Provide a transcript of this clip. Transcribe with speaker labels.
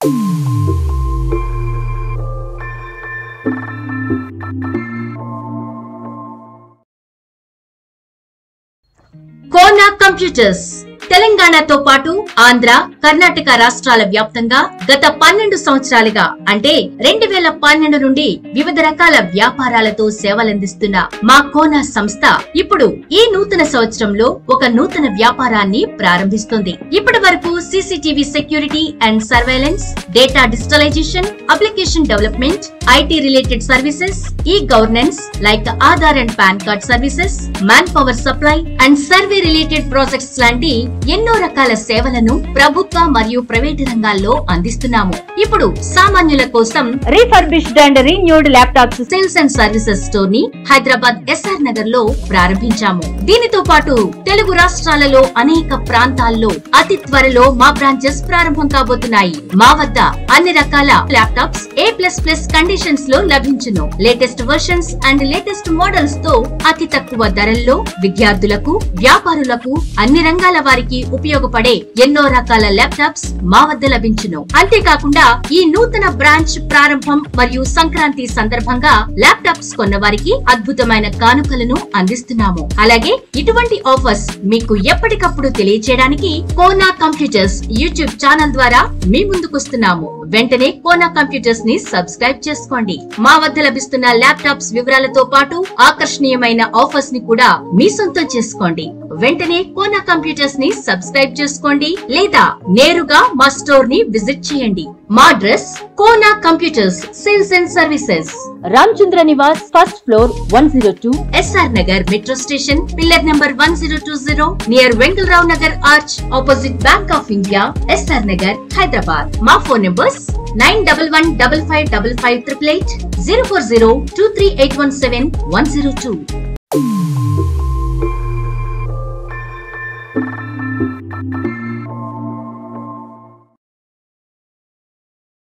Speaker 1: Kona computers తెలంగాణతో పాటు ఆంధ్ర, కర్ణాటక రాష్ట్రాల వ్యాప్తంగా గత 12 సంవత్సరాలుగా అంటే 2012 నుండి వివిధ రకాల వ్యాపారాలతో సేవలందిస్తున్న మా కోనా సంస్థ ఇప్పుడు ఈ నూతన సంవత్సరంలో ఒక నూతన వ్యాపారాన్ని ప్రారంభిస్తుంది. ఇప్పటి వరకు CCTV security and surveillance, data digitalization, application development, IT related services, e governance like Aadhaar and PAN card services, manpower supply and survey related projects లాంటి ఎన్నో రకాల సేవలను ప్రభుత్వ మరియు ప్రైవేటు రంగాల్లో అందిస్తున్నాము. ఇప్పుడు సామాన్యుల కోసం refurbished and renewed laptops sales and services store ని హైదరాబాద్ ఎస్ఆర్ నగర్ లో ప్రారంభించాము. దీనితో పాటు తెలుగు రాష్ట్రాలలో అనేక ప్రాంతాల్లో అతి త్వరలో మా బ్రాంచెస్ ప్రారంభం కాబోతున్నాయి. మా వద్ద అన్ని రకాల ల్యాప్టాప్స్ A++ కండిషన్స్ లో లభించును. Latest versions and latest models తో అతి తక్కువ ధరల్లో విద్యార్థులకు, వ్యాపారులకు, అన్ని రంగాల వారికి ఉపయోగపడే ఎన్నో రకాల ల్యాప్టాప్స్ మా వద్ద లభించును. అంతేకాకుండా ఈ నూతన బ్రాంచ్ ప్రారంభం మరియు సంక్రాంతి సందర్భంగా ల్యాప్టాప్స్ కొన్న వారికి అద్భుతమైన కానుకలను అందిస్తున్నాము. అలాగే ఇటువంటి ఆఫర్స్ మీకు ఎప్పటికప్పుడు తెలియచేయడానికి కోనా కంప్యూటర్స్ యూట్యూబ్ ఛానల్ ద్వారా మీ ముందుకొస్తున్నాము. వెంటనే కోనా కంప్యూటర్స్ ని సబ్స్క్రైబ్ చేసుకోండి. మా వద్ద లభిస్తున్న ల్యాప్టాప్స్ వివరాలతో పాటు ఆకర్షణీయమైన ఆఫర్స్ ని కూడా మీ సొంతం చేసుకోండి. వెంటనే కోనా కంప్యూటర్స్ ని సబ్స్క్రైబ్ చేసుకోండి లేదా నేరుగా మా స్టోర్ ని విజిట్ చేయండి. మా address Kona computers sales and services, Ramachandra Nivas, first floor, 102, SR Nagar metro station, pillar number 1020, near Venkatarao Nagar arch, opposite Bank of India, SR Nagar, Hyderabad. మా ఫోన్ నంబర్స్ 9115558888, 04023817102.